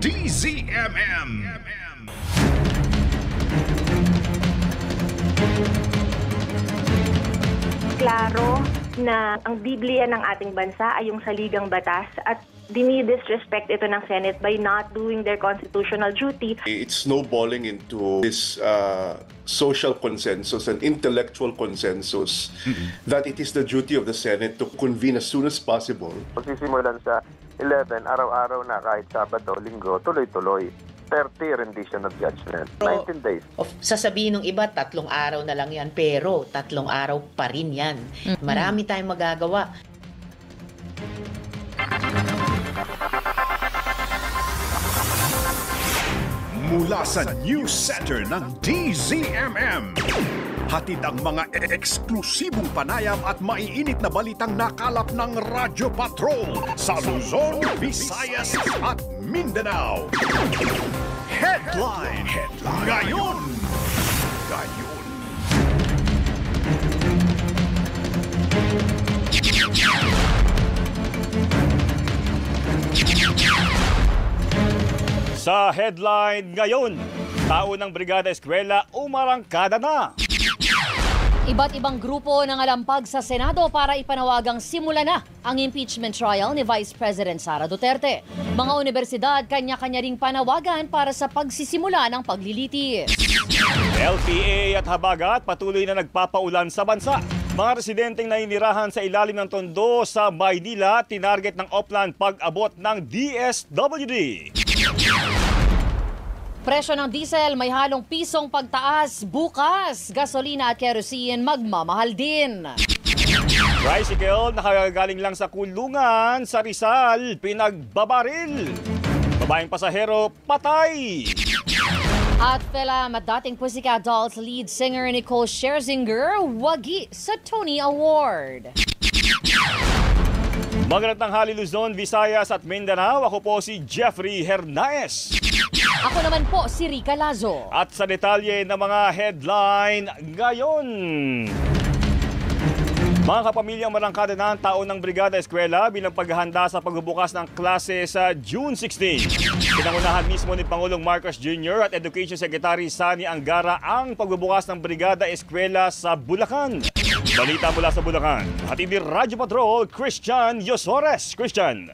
DZMM. Klaro na ang Biblia ng ating bansa ay yung saligang batas at dinidisrespect ito ng Senate by not doing their constitutional duty. It's snowballing into this social consensus and intellectual consensus that it is the duty of the Senate to convene as soon as possible. Magsisimulan sa 11, araw-araw na kahit Sabado, Linggo, tuloy-tuloy. 30 rendition of judgment. 19 days. Sasabihin ng iba, 3 araw na lang yan. Pero 3 araw pa rin yan. Marami tayong magagawa. Mula sa News Center ng DZMM. Hatid ang mga eksklusibong panayam at maiinit na balitang nakalap ng Radyo Patrol sa Luzon, Visayas at Mindanao. Headline ngayon. Sa headline ngayon, tao ng Brigada Eskwela umarangkada na. Iba't ibang grupo nangalampag sa Senado para ipanawagang simula na ang impeachment trial ni Vice President Sara Duterte. Mga universidad kanya-kanya ring panawagan para sa pagsisimula ng paglilitis. LPA at Habagat patuloy na nagpapaulan sa bansa. Mga residenteng naninirahan sa ilalim ng tondo sa Maynila, tinarget ng Oplan pag-abot ng DSWD. Presyo ng diesel may halong pisong pagtaas bukas. Gasolina at kerosene magmamahal din. Tricycle nakagaling lang sa kulungan sa Rizal, pinagbabaril. Babaeng pasahero patay. At Fela at dating Pussycat Dolls lead singer Nicole Scherzinger wagi sa Tony Award. Magandang tanghali Luzon, Visayas at Mindanao. Ako po si Jeffrey Hernaez. Ako naman po si Rica Lazo. At sa detalye ng mga headline ngayon. Mga kapamilyang marangkada na ang taon ng Brigada Eskwela bilang paghahanda sa pagbubukas ng klase sa June 16. Pinangunahan mismo ni Pangulong Marcos Jr. at Education Secretary Sani Angara ang pagbubukas ng Brigada Eskwela sa Bulacan. Balita mula sa Bulacan. Hatid ni Radyo Patrol, Christian Yosores. Christian.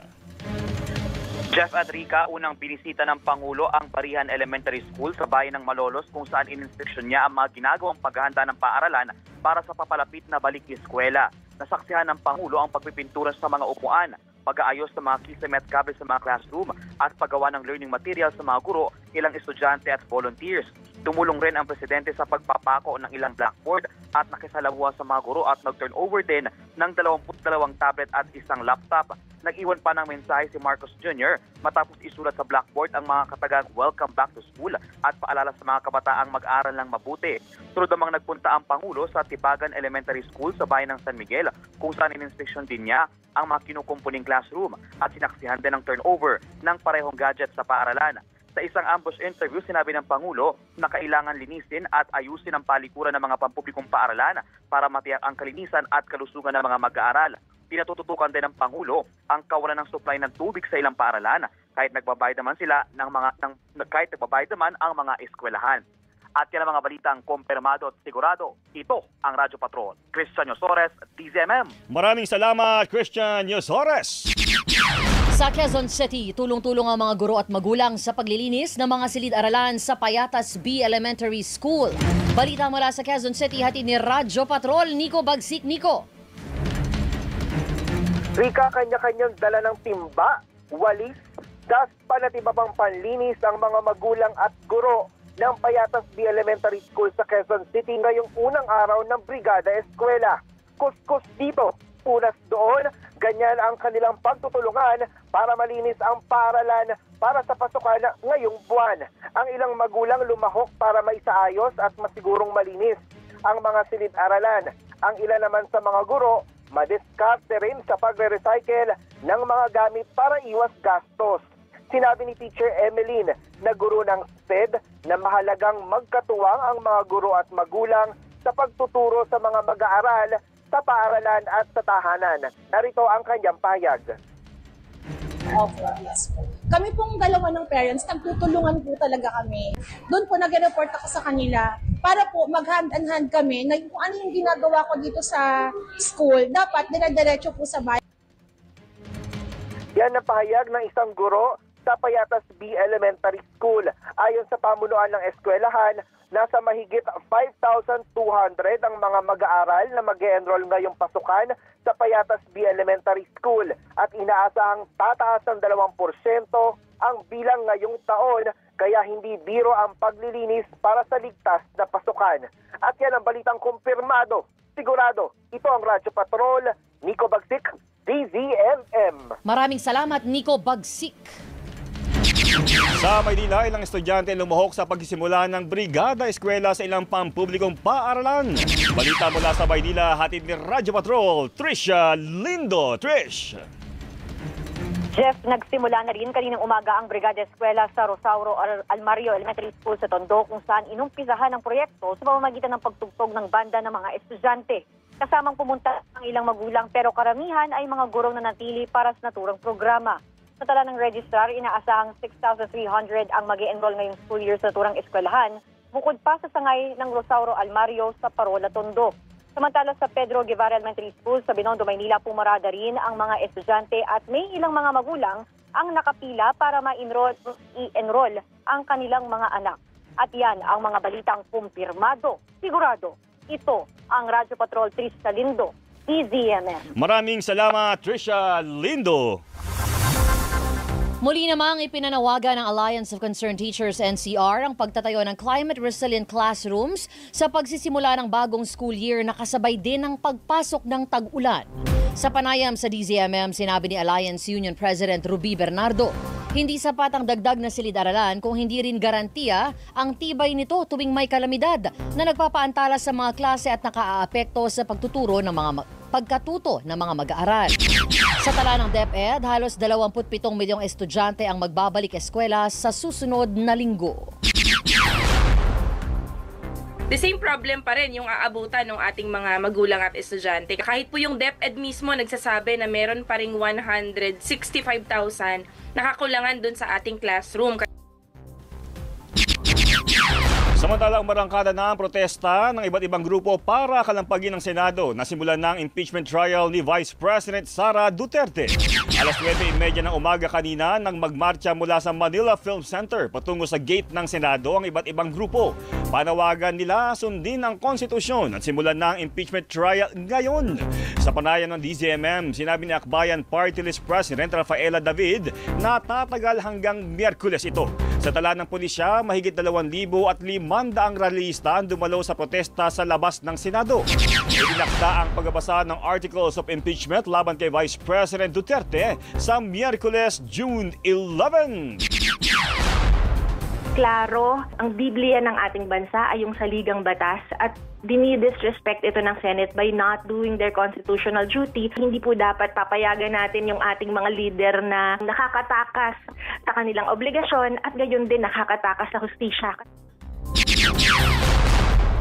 Jeff at Rica, unang binisita ng Pangulo ang Barihan Elementary School sa bayan ng Malolos kung saan ininspeksyon niya ang mga ginagawang paghahanda ng paaralan para sa papalapit na balik eskwela. Nasaksihan ng Pangulo ang pagpipintura sa mga upuan, pag-aayos sa mga kisame at kable sa mga classroom at paggawa ng learning materials sa mga guro, ilang estudyante at volunteers. Tumulong rin ang presidente sa pagpapako ng ilang blackboard at nakisalamuha sa mga guro at nag-turnover din ng 22 tablet at isang laptop. Nag-iwan pa ng mensahe si Marcos Jr. matapos isulat sa blackboard ang mga katagang welcome back to school at paalala sa mga kabataang mag-aral ng mabuti. Sunod namang nagpunta ang Pangulo sa Tibagan Elementary School sa bayan ng San Miguel kung saan ininspeksyon din niya ang mga kinukumpuning classroom at sinaksihan din ang turnover ng parehong gadget sa paaralan. Sa isang ambush interview, sinabi ng Pangulo na kailangan linisin at ayusin ang palikuran ng mga pampublikong paaralan para matiyak ang kalinisan at kalusugan ng mga mag-aaral. Pinatututukan din ng Pangulo ang kawalan ng supply ng tubig sa ilang paaralan kahit nagbabayad naman ang mga eskwelahan. At yan ang mga balitang kumpirmado at sigurado. Ito ang Radyo Patrol. Christian Yosores, DZMM. Maraming salamat, Christian Yosores. Sa Quezon City, tulong-tulong ang mga guro at magulang sa paglilinis ng mga silid-aralan sa Payatas B Elementary School. Balita mula sa Quezon City, hatid ni Radyo Patrol, Nico Bagsik. Nico. Rika, kanya-kanyang dala ng timba, walis, daspan at iba pang panlinis ang mga magulang at guro ng Payatas B Elementary School sa Quezon City ngayong unang araw ng Brigada Eskwela. Kuskus dito, unas doon, ganyan ang kanilang pagtutulungan para malinis ang paaralan para sa pasukan ngayong buwan. Ang ilang magulang lumahok para maisaayos at masigurong malinis ang mga silid-aralan. Ang ilan naman sa mga guro, madiskarte rin sa pagre-recycle ng mga gamit para iwas gastos. Sinabi ni Teacher Emeline na guro ng SPED na mahalagang magkatuwang ang mga guro at magulang sa pagtuturo sa mga mag-aaral sa paaralan at sa tahanan. Narito ang kanyang pahayag. Opo, yes po. Kami pong dalawa ng parents, nagtutulungan po talaga kami. Doon po nag-report ako sa kanila para po mag-hand-in-hand kami na kung ano yung ginagawa ko dito sa school, dapat dire-diretso po sa bahay. Yan ang pahayag ng isang guro sa Payatas B Elementary School. Ayon sa pamunuan ng eskwelahan, nasa mahigit 5,200 ang mga mag-aaral na mag-e-enroll ngayong pasukan sa Payatas B Elementary School at inaasahang tataas ng 2% ang bilang ngayong taon, kaya hindi biro ang paglilinis para sa ligtas na pasukan. At yan ang balitang kumpirmado, sigurado. Ito ang Radyo Patrol, Nico Bagsik, DZMM. Maraming salamat, Nico Bagsik. Sa Maynila, ilang estudyante lumuhok sa pagsisimula ng Brigada Eskwela sa ilang pampublikong paaralan. Balita mula sa Maynila, hatid ni Radyo Patrol, Trisha Lindo. Trish! Jeff, nagsimula na rin kaninang umaga ang Brigada Eskwela sa Rosauro Almario Elementary School sa Tondo, kung saan inumpisahan ang proyekto sa pamamagitan ng pagtugtog ng banda ng mga estudyante. Kasamang pumunta ang ilang magulang, pero karamihan ay mga guro na natili para sa naturang programa. Sa tala ng registrar, inaasahang 6,300 ang mag-e-enroll ngayong school year sa naturang eskwelahan, bukod pa sa sangay ng Rosauro Almario sa Parola, Tondo. Samantala sa Pedro Guevara Elementary School sa Binondo, Maynila, pumarada rin ang mga estudyante at may ilang mga magulang ang nakapila para i-enroll ang kanilang mga anak. At yan ang mga balitang kumpirmado. Sigurado, ito ang Radyo Patrol, Trisha Lindo, DZMM. Maraming salamat, Trisha Lindo. Muli namang ipinanawagan ng Alliance of Concerned Teachers NCR ang pagtatayo ng climate resilient classrooms sa pagsisimula ng bagong school year na kasabay din ng pagpasok ng tag-ulan. Sa panayam sa DZMM, sinabi ni Alliance Union President Ruby Bernardo, hindi sapat ang dagdag na silid-aralan kung hindi rin garantiya ang tibay nito tuwing may kalamidad na nagpapaantala sa mga klase at nakaaapekto sa pagtuturo ng pagkatuto ng mga mag-aaral. Sa tala ng DepEd, halos 27 milyong estudyante ang magbabalik eskwela sa susunod na linggo. The same problem pa rin yung aabutan ng ating mga magulang at estudyante. Kahit po yung DepEd mismo nagsasabi na meron pa ring 165,000 nakakulangan dun sa ating classroom. Samantala, umarangkada na ang protesta ng iba't ibang grupo para kalampagin ng Senado na simulan ng impeachment trial ni Vice President Sara Duterte. Alas 9:30 ng umaga kanina nang magmarcha mula sa Manila Film Center patungo sa gate ng Senado ang iba't ibang grupo. Panawagan nila sundin ang konstitusyon at simulan na ang impeachment trial ngayon. Sa panayam ng DZMM, sinabi ni Akbayan Party List President Rafaela David na tatagal hanggang Miyerkules ito. Sa tala ng pulisya, mahigit 2,500 ang rallyista ang dumalo sa protesta sa labas ng Senado. Idinakda ang pagbabasa ng Articles of Impeachment laban kay Vice President Duterte sa Miyerkules, June 11. Klaro, ang Biblia ng ating bansa ay yung saligang batas at dinidisrespect ito ng Senate by not doing their constitutional duty. Hindi po dapat papayagan natin yung ating mga leader na nakakatakas sa kanilang obligasyon at gayon din nakakatakas sa hustisya.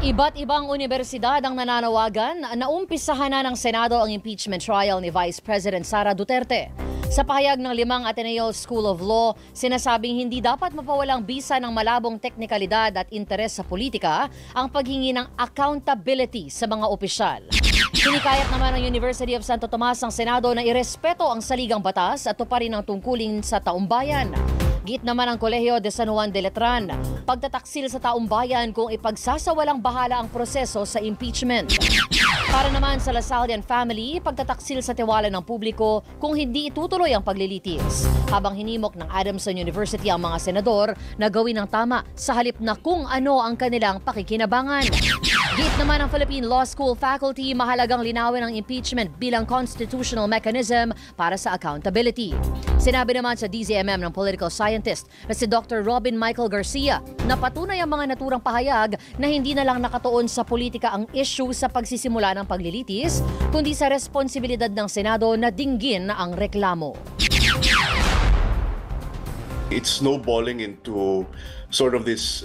Iba't ibang universidad ang nananawagan na umpisahan na ng Senado ang impeachment trial ni Vice President Sara Duterte. Sa pahayag ng 5 Ateneo School of Law, sinasabing hindi dapat mapawalang bisa ng malabong teknikalidad at interes sa politika ang paghingi ng accountability sa mga opisyal. Hinikayat naman ng University of Santo Tomas ang Senado na irespeto ang saligang batas at tuparin ang tungkulin sa taumbayan. Git naman ang Kolehiyo de San Juan de Letran, pagtataksil sa taumbayan kung ipagsasawalang bahala ang proseso sa impeachment. Para naman sa Lasallian family, pagtataksil sa tiwala ng publiko kung hindi itutuloy ang paglilitis. Habang hinimok ng Adamson University ang mga senador na gawin ang tama sa halip na kung ano ang kanilang pakikinabangan. Git naman ang Philippine Law School faculty, mahalagang linawin ang impeachment bilang constitutional mechanism para sa accountability. Sinabi naman sa DZMM ng political scientist na si Dr. Robin Michael Garcia na patunay ang mga naturang pahayag na hindi na lang nakatuon sa politika ang issue sa pagsisimula ng paglilitis, kundi sa responsibilidad ng Senado na dinggin ang reklamo. It's snowballing into sort of this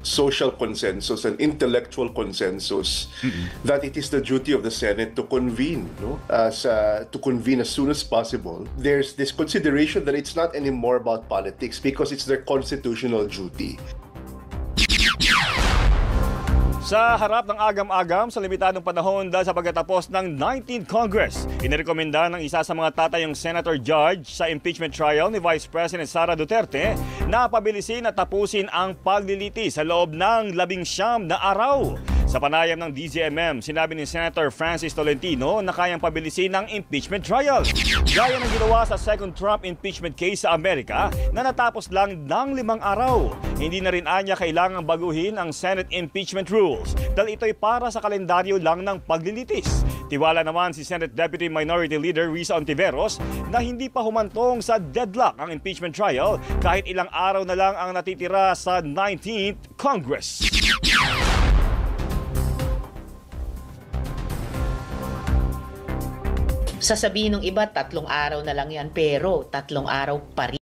social consensus and intellectual consensus that it is the duty of the Senate to convene, to convene as soon as possible. There's this consideration that it's not anymore about politics because it's their constitutional duty. Sa harap ng agam-agam sa limitadong panahon dahil sa pagkatapos ng 19th Congress, inirekomenda ng isa sa mga tatayong Senator Judge sa impeachment trial ni Vice President Sara Duterte na pabilisin at tapusin ang paglilitis sa loob ng 19 na araw. Sa panayam ng DZMM, sinabi ni Senator Francis Tolentino na kayang pabilisin ang impeachment trial. Gaya ng ginawa sa second Trump impeachment case sa Amerika na natapos lang ng 5 araw. Hindi na rin anya kailangang baguhin ang Senate impeachment rules dahil ito'y para sa kalendaryo lang ng paglilitis. Tiwala naman si Senate Deputy Minority Leader Risa Ontiveros na hindi pa humantong sa deadlock ang impeachment trial kahit ilang araw na lang ang natitira sa 19th Congress. Sasabihin ng iba, 3 araw na lang yan, pero 3 araw pa rin.